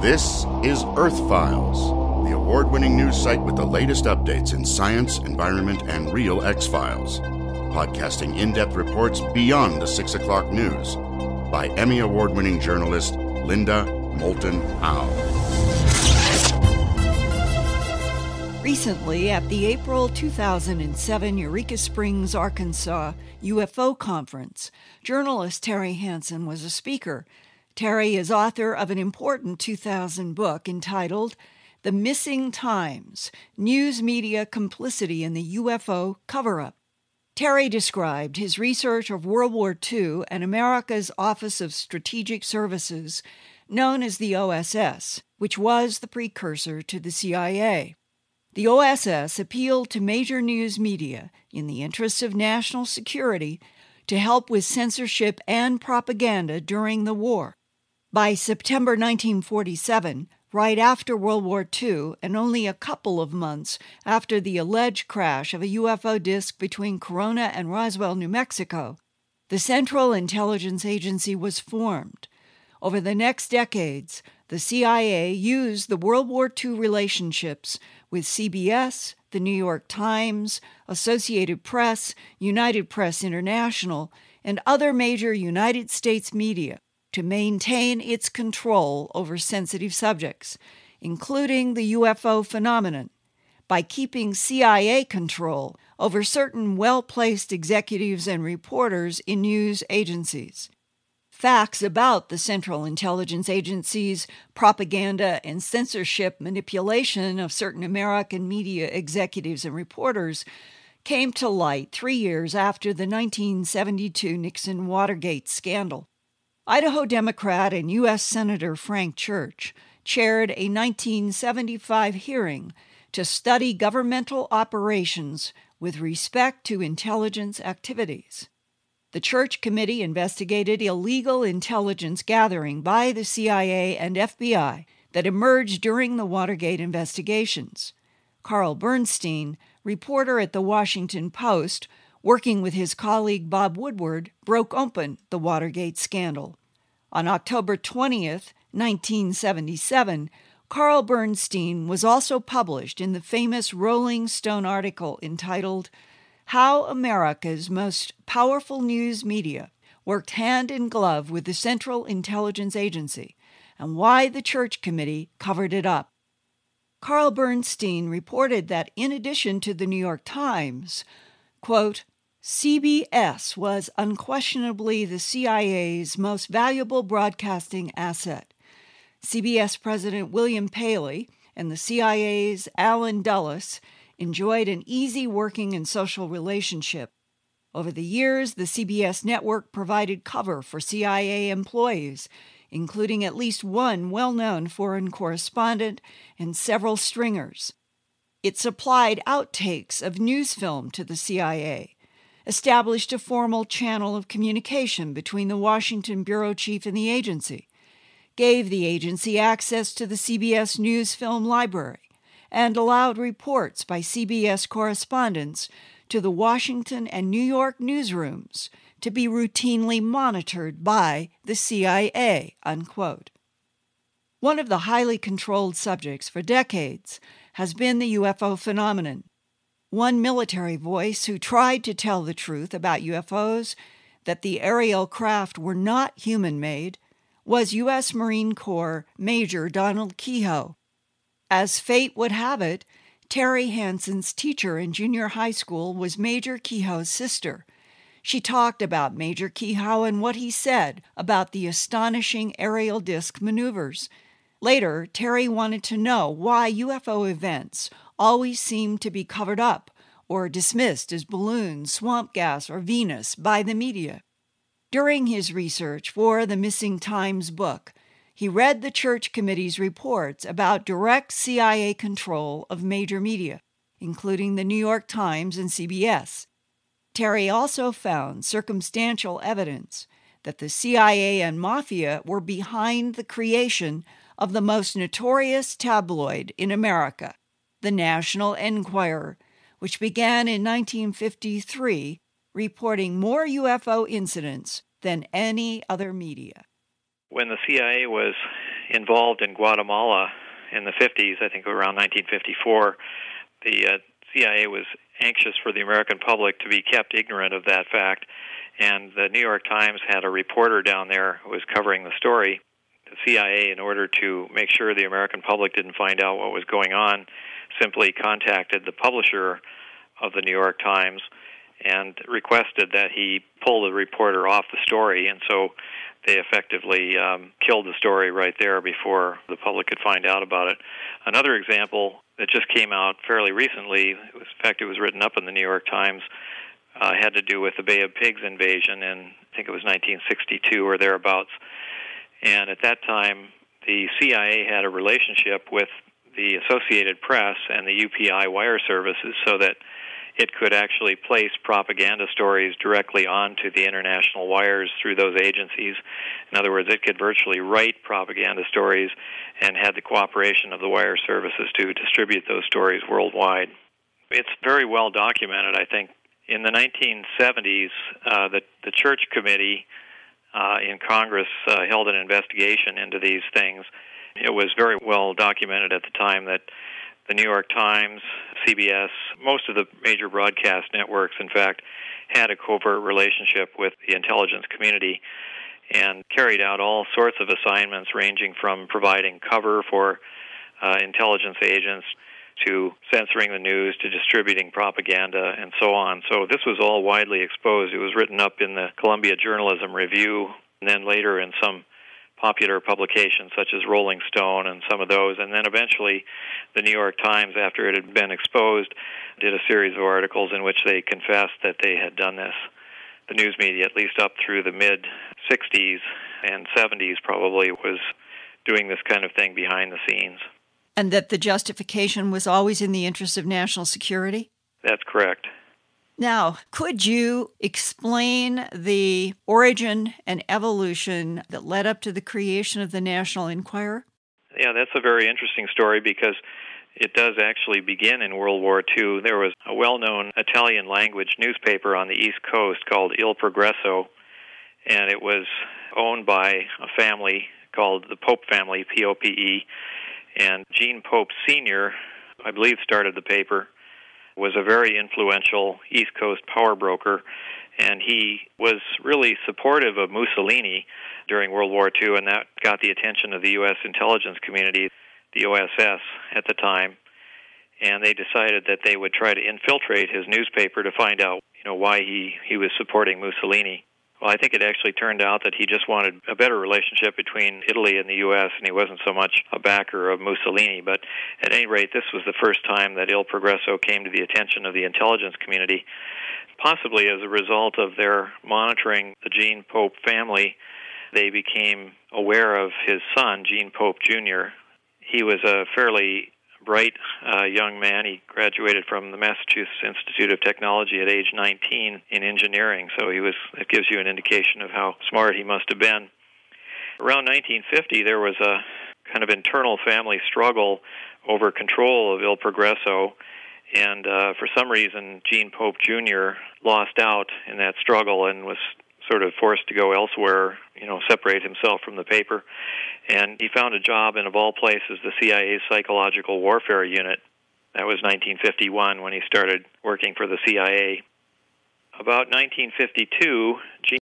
This is EarthFiles, the award-winning news site with the latest updates in science, environment, and real X-Files. Podcasting in-depth reports beyond the 6 o'clock news by Emmy Award-winning journalist Linda Moulton Howe. Recently, at the April 2007 Eureka Springs, Arkansas UFO conference, journalist Terry Hansen was a speaker. Terry is author of an important 2000 book entitled The Missing Times: News Media Complicity in the UFO Cover-Up. Terry described his research of World War II and America's Office of Strategic Services, known as the OSS, which was the precursor to the CIA. The OSS appealed to major news media in the interests of national security to help with censorship and propaganda during the war. By September 1947, right after World War II and only a couple of months after the alleged crash of a UFO disk between Corona and Roswell, New Mexico, the Central Intelligence Agency was formed. Over the next decades, the CIA used the World War II relationships with CBS, the New York Times, Associated Press, United Press International, and other major United States media to maintain its control over sensitive subjects, including the UFO phenomenon, by keeping CIA control over certain well-placed executives and reporters in news agencies. Facts about the Central Intelligence Agency's propaganda and censorship manipulation of certain American media executives and reporters came to light 3 years after the 1972 Nixon Watergate scandal. Idaho Democrat and U.S. Senator Frank Church chaired a 1975 hearing to study governmental operations with respect to intelligence activities. The Church Committee investigated illegal intelligence gathering by the CIA and FBI that emerged during the Watergate investigations. Carl Bernstein, reporter at the Washington Post, working with his colleague Bob Woodward, broke open the Watergate scandal. On October 20th, 1977, Carl Bernstein was also published in the famous Rolling Stone article entitled How America's Most Powerful News Media Worked Hand in Glove with the Central Intelligence Agency, and Why the Church Committee Covered It Up. Carl Bernstein reported that in addition to the New York Times, quote, CBS was unquestionably the CIA's most valuable broadcasting asset. CBS President William Paley and the CIA's Allen Dulles enjoyed an easy working and social relationship. Over the years, the CBS network provided cover for CIA employees, including at least one well-known foreign correspondent and several stringers. It supplied outtakes of news film to the CIA, established a formal channel of communication between the Washington bureau chief and the agency, gave the agency access to the CBS News Film Library, and allowed reports by CBS correspondents to the Washington and New York newsrooms to be routinely monitored by the CIA, unquote. One of the highly controlled subjects for decades has been the UFO phenomenon. One military voice who tried to tell the truth about UFOs, that the aerial craft were not human-made, was U.S. Marine Corps Major Donald Keyhoe. As fate would have it, Terry Hansen's teacher in junior high school was Major Keyhoe's sister. She talked about Major Keyhoe and what he said about the astonishing aerial disc maneuvers. Later, Terry wanted to know why UFO events always seemed to be covered up or dismissed as balloons, swamp gas, or Venus by the media. During his research for the Missing Times book, he read the Church Committee's reports about direct CIA control of major media, including the New York Times and CBS. Terry also found circumstantial evidence that the CIA and Mafia were behind the creation of the most notorious tabloid in America, the National Enquirer, which began in 1953, reporting more UFO incidents than any other media. When the CIA was involved in Guatemala in the 50s, I think around 1954, the CIA was anxious for the American public to be kept ignorant of that fact, and the New York Times had a reporter down there who was covering the story. The CIA, in order to make sure the American public didn't find out what was going on, simply contacted the publisher of the New York Times and requested that he pull the reporter off the story, and so they effectively killed the story right there before the public could find out about it. Another example that just came out fairly recently, in fact it was written up in the New York Times, had to do with the Bay of Pigs invasion in, I think it was 1962 or thereabouts. And at that time, the CIA had a relationship with the Associated Press and the UPI wire services so that it could actually place propaganda stories directly onto the international wires through those agencies. In other words, it could virtually write propaganda stories and had the cooperation of the wire services to distribute those stories worldwide. It's very well documented, I think. In the 1970s, the Church Committee in Congress held an investigation into these things. It was very well documented at the time that the New York Times, CBS, most of the major broadcast networks, in fact, had a covert relationship with the intelligence community and carried out all sorts of assignments ranging from providing cover for intelligence agents to censoring the news to distributing propaganda and so on. So this was all widely exposed. It was written up in the Columbia Journalism Review and then later in some popular publications such as Rolling Stone and some of those, and then eventually the New York Times, after it had been exposed, did a series of articles in which they confessed that they had done this. The news media, at least up through the mid-60s and 70s probably, was doing this kind of thing behind the scenes. And that the justification was always in the interest of national security? That's correct. Now, could you explain the origin and evolution that led up to the creation of the National Enquirer? Yeah, that's a very interesting story because it does actually begin in World War II. There was a well-known Italian-language newspaper on the East Coast called Il Progresso, and it was owned by a family called the Pope family, P-O-P-E, and Gene Pope Sr., I believe, started the paper, was a very influential East Coast power broker, and he was really supportive of Mussolini during World War II, and that got the attention of the U.S. intelligence community, the OSS at the time, and they decided that they would try to infiltrate his newspaper to find out, why he was supporting Mussolini. Well, I think it actually turned out that he just wanted a better relationship between Italy and the U.S., and he wasn't so much a backer of Mussolini. But at any rate, this was the first time that Il Progresso came to the attention of the intelligence community, possibly as a result of their monitoring the Gene Pope family. They became aware of his son, Gene Pope Jr. He was a fairly bright young man. He graduated from the Massachusetts Institute of Technology at age 19 in engineering, so it gives you an indication of how smart he must have been. Around 1950, there was a kind of internal family struggle over control of Il Progresso, and for some reason, Gene Pope Jr. lost out in that struggle and was sort of forced to go elsewhere, separate himself from the paper. And he found a job in, of all places, the CIA's Psychological Warfare Unit. That was 1951 when he started working for the CIA. About 1952, Gene